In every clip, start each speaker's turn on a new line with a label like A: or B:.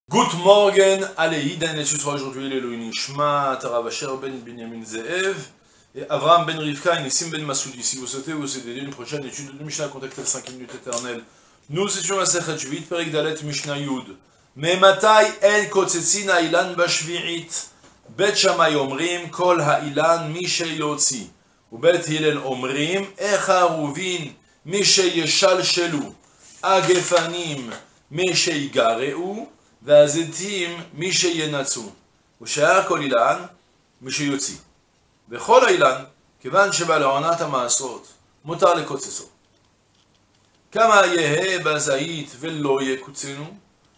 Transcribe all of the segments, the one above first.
A: Good morning, allez, Iden, et ce soir aujourd'hui, les Louis Nishma, Taravacher ben Binyamin Zeev, et Avraham ben Rivka, et Nissim ben Masoudi. Si vous souhaitez vous aider une prochaine étude de Mishnah, contactez le 5 minutes éternelles. Nous étions à Sechet 8, Perik Dalet Mishnah Yud. Mais Matai el Kotzetsin Ha'ilan Bashvi'it, Bet Shammai Omrim, Kol Ha'ilan Mishe Yotzi, ou Bet Hillel Omrim, Echa Ruvin, Mishe Yeshal Shelu, Agefanim, Mishe Yigareu, והזיתים מי שינצו, ושאר כל אילן מי שיוציא. בכל האילן, כיוון שבא לעונת המעשרות, מותר לקוצצו. כמה יהא בזית ולא יקוצנו,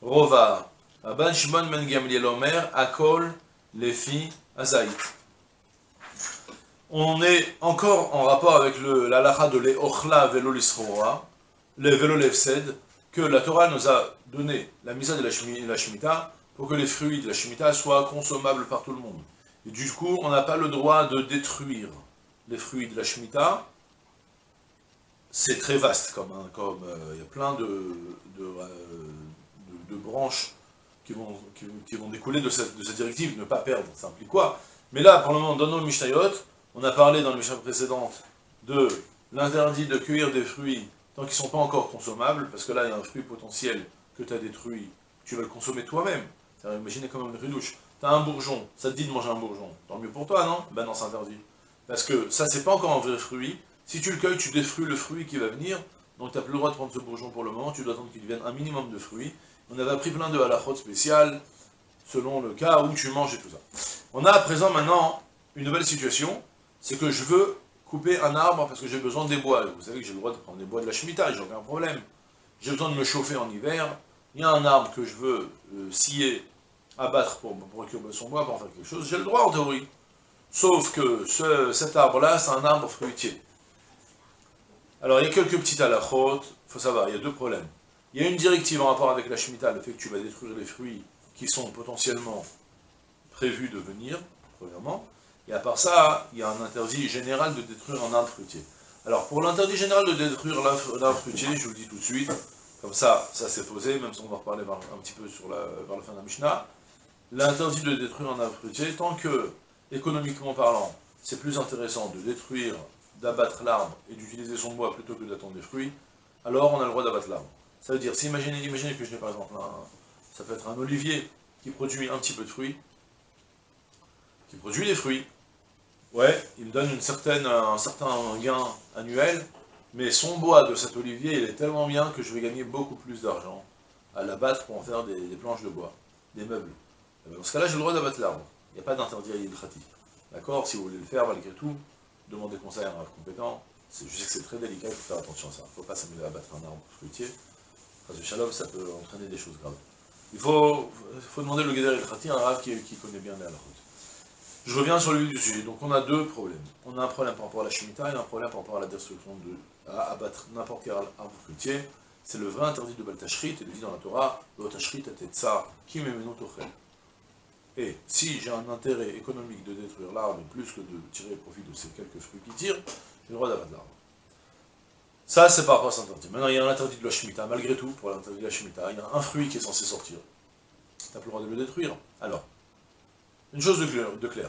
A: רובע. רבן שמעון בן גמליאל אומר, הכל לפי הזית. On est encore en rapport avec la lacha de l'Eochla velo l'Isroa, le velo l'Efsed, que la Torah nous a donné la misa de la Shemitah pour que les fruits de la Shemitah soient consommables par tout le monde. Et du coup, on n'a pas le droit de détruire les fruits de la Shemitah. C'est très vaste, il y a plein de branches qui vont découler de cette directive, ne pas perdre, ça implique quoi? Mais là, pour le moment, dans nos Mishnayot, on a parlé dans les Mishnah précédentes de l'interdit de cueillir des fruits tant qu'ils ne sont pas encore consommables, parce que là, il y a un fruit potentiel que tu as détruit, tu vas le consommer toi-même. Imaginez comme une ridouche. Tu as un bourgeon, ça te dit de manger un bourgeon. Tant mieux pour toi, non? Ben non, c'est interdit. Parce que ça, c'est pas encore un vrai fruit. Si tu le cueilles, tu détruis le fruit qui va venir, donc tu n'as plus le droit de prendre ce bourgeon pour le moment, tu dois attendre qu'il devienne un minimum de fruits. On avait appris plein de halachot spéciales, selon le cas où tu manges et tout ça. On a à présent maintenant une nouvelle situation, c'est que je veux couper un arbre parce que j'ai besoin des bois. Vous savez que j'ai le droit de prendre des bois de la Shemitah, j'ai aucun problème. J'ai besoin de me chauffer en hiver. Il y a un arbre que je veux scier, abattre pour récupérer son bois, pour en faire quelque chose. J'ai le droit en théorie. Sauf que cet arbre-là, c'est un arbre fruitier. Alors il y a quelques petites halachot, il faut savoir, il y a deux problèmes. Il y a une directive en rapport avec la Shemitah, le fait que tu vas détruire les fruits qui sont potentiellement prévus de venir, premièrement. Et à part ça, il y a un interdit général de détruire un arbre fruitier. Alors, pour l'interdit général de détruire l'arbre fruitier, je vous le dis tout de suite, comme ça s'est posé, même si on va reparler un petit peu vers la fin de la Mishnah, l'interdit de détruire un arbre fruitier, tant que, économiquement parlant, c'est plus intéressant de détruire, d'abattre l'arbre et d'utiliser son bois plutôt que d'attendre des fruits, alors on a le droit d'abattre l'arbre. Ça veut dire, si imaginez que je n'ai par exemple, ça peut être un olivier qui produit un petit peu de fruits, qui produit des fruits. Ouais, il me donne un certain gain annuel, mais son bois de cet olivier, il est tellement bien que je vais gagner beaucoup plus d'argent à l'abattre pour en faire des planches de bois, des meubles. Dans ce cas-là, j'ai le droit d'abattre l'arbre. Il n'y a pas d'interdit à l'ilkhati. D'accord? Si vous voulez le faire, malgré tout, demandez conseil à un arbre compétent. Je sais que c'est très délicat, il faut faire attention à ça. Il ne faut pas s'amuser à abattre un arbre fruitier. Parce que shalom, ça peut entraîner des choses graves. Il faut demander le guéder ilkhati à un arbre qui connaît bien les halakhot. Je reviens sur le vif du sujet. Donc on a deux problèmes. On a un problème par rapport à la Shemitah et un problème par rapport à la destruction à abattre n'importe quel arbre fruitier. C'est le vrai interdit de Bal Tashrit, et le dit dans la Torah, Lo Tashrit Atetza Ki Memenu Tochel. Et si j'ai un intérêt économique de détruire l'arbre, plus que de tirer profit de ces quelques fruits qui tirent, j'ai le droit d'abattre l'arbre. Ça, c'est par rapport à cet interdit. Maintenant, il y a un interdit de la Shemitah. Malgré tout, pour l'interdit de la Shemitah, il y a un fruit qui est censé sortir. Tu n'as plus le droit de le détruire. Alors, une chose de clair.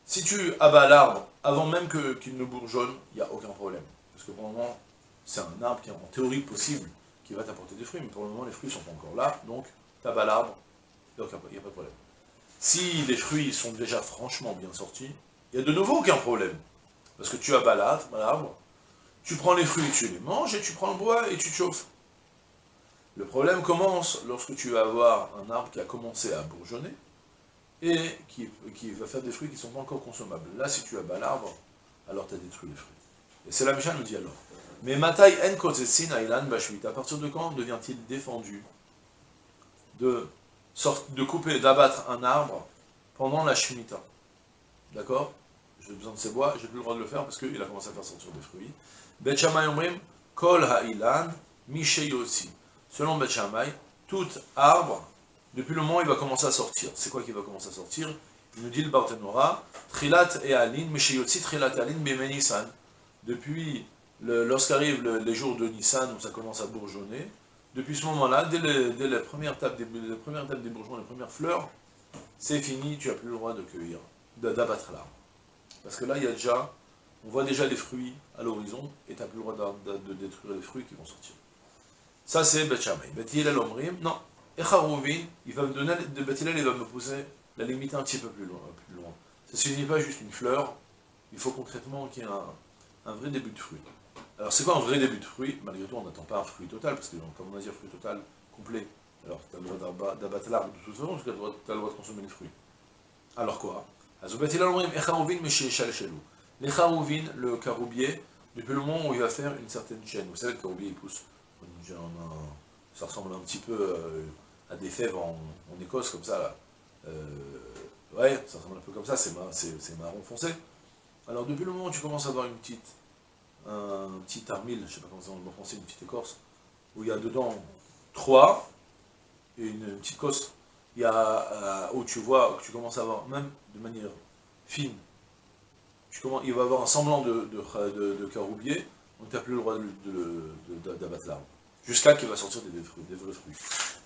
A: Si tu abats l'arbre avant même qu'il ne bourgeonne, il n'y a aucun problème. Parce que pour le moment, c'est un arbre qui est en théorie possible, qui va t'apporter des fruits, mais pour le moment, les fruits ne sont pas encore là, donc tu abats l'arbre, il n'y a pas de problème. Si les fruits sont déjà franchement bien sortis, il n'y a de nouveau aucun problème. Parce que tu abats l'arbre, tu prends les fruits, tu les manges, et tu prends le bois et tu te chauffes. Le problème commence lorsque tu vas avoir un arbre qui a commencé à bourgeonner, et qui va faire des fruits qui ne sont pas encore consommables. Là, si tu abats l'arbre, alors tu as détruit les fruits. Et c'est la Mishnah nous dit alors. Mais Matai en kotzetsin ha'ilan bashvit. À partir de quand devient-il défendu de couper, d'abattre un arbre pendant la Shemitah? D'accord? J'ai besoin de ces bois, j'ai plus le droit de le faire parce qu'il a commencé à faire sortir des fruits. Bet Shammai omrim, kol ha'ilan mishe yotzi. Selon Bet Shammai, tout arbre, depuis le moment où il va commencer à sortir. C'est quoi qui va commencer à sortir? Il nous dit le Barthénora, Trilat et Alin, Meshayotzi Trilat et Alin Beme Nissan. Depuis, lorsqu'arrivent les jours de Nissan, où ça commence à bourgeonner, depuis ce moment-là, dès la première étape des bourgeons, les premières fleurs, c'est fini, tu n'as plus le droit de cueillir, d'abattre l'arbre. Parce que là, il y a déjà, on voit déjà les fruits à l'horizon, et tu n'as plus le droit de détruire les fruits qui vont sortir. Ça, c'est Bet Shammai. Bet Hillel Omrim, non. Echarouvin, il va me donner, Bet Hillel, il va me poser la limite un petit peu plus loin. Ça ne suffit pas juste une fleur, il faut concrètement qu'il y ait un vrai début de fruit. Alors, c'est quoi un vrai début de fruit? Malgré tout, on n'attend pas un fruit total, parce que, comme on a dit, un fruit total complet. Alors, tu as le droit d'abattre l'arbre de toute façon, parce que tu as le droit de consommer les fruits. Alors quoi? Le caroubier, depuis le moment où il va faire une certaine chaîne, vous savez, le caroubier, il pousse, ça ressemble un petit peu à des fèves en Écosse, comme ça, là. Ouais, ça ressemble un peu comme ça, c'est marron foncé. Alors, depuis le moment où tu commences à avoir un petit armil, je ne sais pas comment ça en français, une petite écorce, où il y a dedans 3, et une petite cosse, il y a, où tu vois, que tu commences à avoir, même de manière fine, il va avoir un semblant de caroubier, donc tu n'as plus le droit d'abattre l'arbre. Jusqu'à qu'il va sortir des vrais fruits.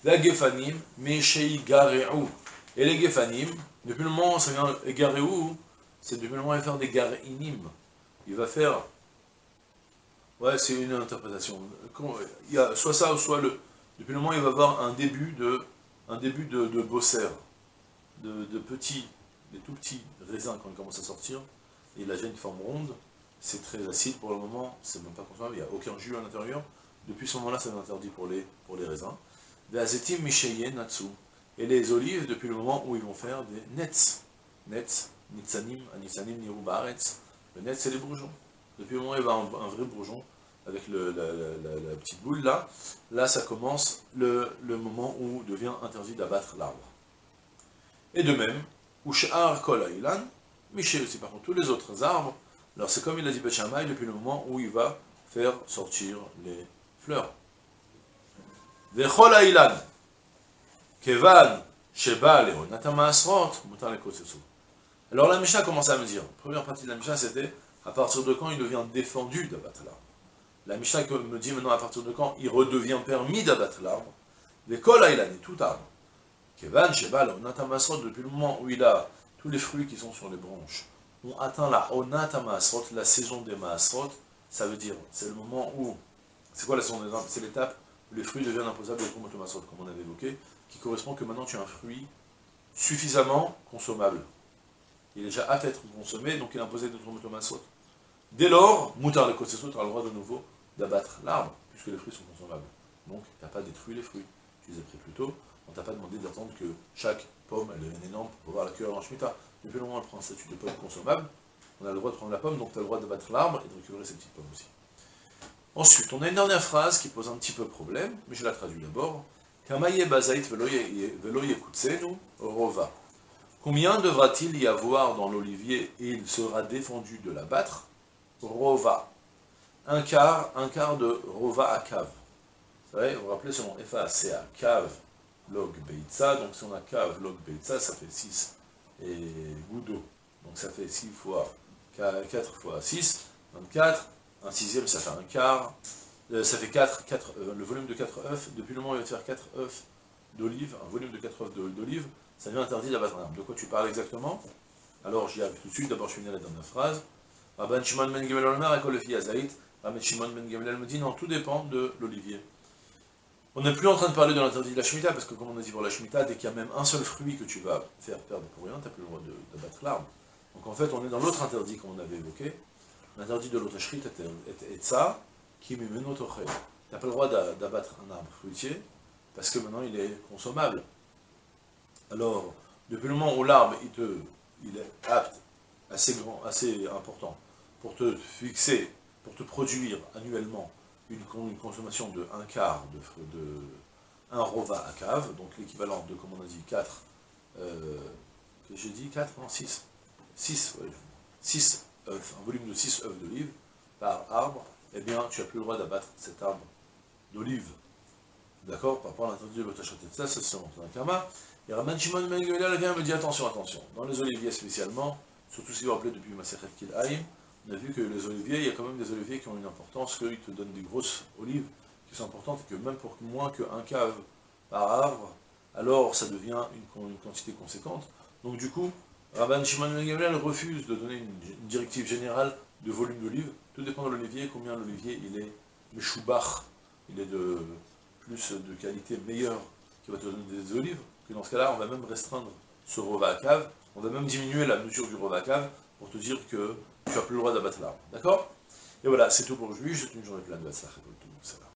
A: La gefanim, meshei gare'u. Et les gefanim, depuis le moment où ça vient, gare'u, c'est depuis le moment où il va faire des gare'inim. Il va faire, ouais, c'est une interprétation. Il y a soit ça, ou soit depuis le moment où il va avoir un début de bosser, de petits, des tout petits raisins quand ils commencent à sortir, et il a déjà une forme ronde, c'est très acide pour le moment, c'est même pas consommable, il n'y a aucun jus à l'intérieur. Depuis ce moment-là, c'est interdit pour les raisins. Ve'azetim misheyen natsu. Et les olives, depuis le moment où ils vont faire des nets. Nets, nitzanim, anissanim, niru baaretz. Le net, c'est les bourgeons. Depuis le moment où il va avoir un vrai bourgeon, avec la petite boule là, ça commence le moment où il devient interdit d'abattre l'arbre. Et de même, Ush'ar kol ha'ilan, Miché aussi, par contre, tous les autres arbres, alors c'est comme il a dit Bet Shammai, depuis le moment où il va faire sortir les fleurs. Vechol ha'ilan, kevan, sheba leonata ma'asrot, mutar lekotsetsu. Alors la Mishnah commence à me dire, la première partie de la Mishnah c'était, à partir de quand il devient défendu d'abattre l'arbre. La Mishnah me dit maintenant à partir de quand il redevient permis d'abattre l'arbre. Vechol ha'ilan, et tout arbre. Kevan, sheba leonata ma'asrot, depuis le moment où il a tous les fruits qui sont sur les branches ont atteint la onata ma'asrot, la saison des ma'asrot, ça veut dire, c'est le moment où, c'est quoi la saison des ma'asrot? C'est l'étape où les fruits deviennent imposables de trumot ma'asrot, comme on avait évoqué, qui correspond que maintenant tu as un fruit suffisamment consommable. Il est déjà apte à être consommé, donc il est imposé de trumot ma'asrot. Dès lors, mutar lekotsetsu, tu as le droit de nouveau d'abattre l'arbre, puisque les fruits sont consommables. Donc, tu n'as pas détruit les fruits, tu les as pris plus tôt, on t'a pas demandé d'attendre que chaque pomme, elle devienne énorme pour pouvoir la cueillir en Shemitah. Depuis le moment où elle prend un statut de pomme consommable, on a le droit de prendre la pomme, donc tu as le droit de battre l'arbre et de récupérer ces petites pommes aussi. Ensuite, on a une dernière phrase qui pose un petit peu problème, mais je la traduis d'abord. Kamaye bazait velo yekutsenu rova. Combien devra-t-il y avoir dans l'olivier et il sera défendu de l'abattre? Rova. Un quart de rova à cave. Vous savez, vous vous rappelez, selon FACA, cave, log, beitza, donc si on a cave, log, beitza, ça fait 6, et goudo, donc ça fait 6 fois 4 fois 6, 24, un sixième, ça fait un quart, ça fait 4 le volume de 4 œufs, depuis le moment où il va faire 4 œufs d'olive, un volume de 4 œufs d'olive, ça devient interdit d'abattre un arbre. De quoi tu parles exactement? Alors j'y arrive tout de suite, d'abord je finis la dernière phrase. Rabban Shimon ben Gamliel Omer, Ekol Lefi Azaït, Rabban Shimon ben Gamliel me dit non, tout dépend de l'olivier. On n'est plus en train de parler de l'interdit de la Shemitah, parce que comme on a dit pour la Shemitah, dès qu'il y a même un seul fruit que tu vas faire perdre pour rien, tu n'as plus le droit d'abattre l'arbre. Donc en fait, on est dans l'autre interdit qu'on avait évoqué, l'interdit de l'otashrit et ça, qui mimenotoché. Tu n'as pas le droit d'abattre un arbre fruitier, parce que maintenant il est consommable. Alors, depuis le moment où l'arbre il est apte, assez grand, assez important, pour te fixer, pour te produire annuellement une consommation de un quart de un rova à cave, donc l'équivalent de, comme on a dit, 4, que j'ai dit 4, non, 6, 6 œufs, un volume de 6 œufs d'olive par arbre, eh bien, tu n'as plus le droit d'abattre cet arbre d'olive. D'accord? Par rapport à l'interdit de l'otashrit. Ça, c'est selon un karma. Et Rabban Shimon ben Gamliel vient me dit attention, attention. Dans les oliviers spécialement, surtout si vous vous rappelez depuis Masechet Kil'haim, on a vu que les oliviers, il y a quand même des oliviers qui ont une importance, qu'ils te donnent des grosses olives, qui sont importantes, et que même pour moins qu'un cave par arbre, alors ça devient une quantité conséquente. Donc du coup, Rabban Shimon ben Gamliel refuse de donner une directive générale de volume d'olive. Tout dépend de l'olivier, combien l'olivier il est meshubach, il est de plus de qualité meilleure, qui va te donner des olives, que dans ce cas-là, on va même restreindre ce rova à cave, on va même diminuer la mesure du rova à cave pour te dire que tu n'as plus le droit d'abattre l'arbre. D'accord? Et voilà, c'est tout pour aujourd'hui, je souhaite une journée pleine de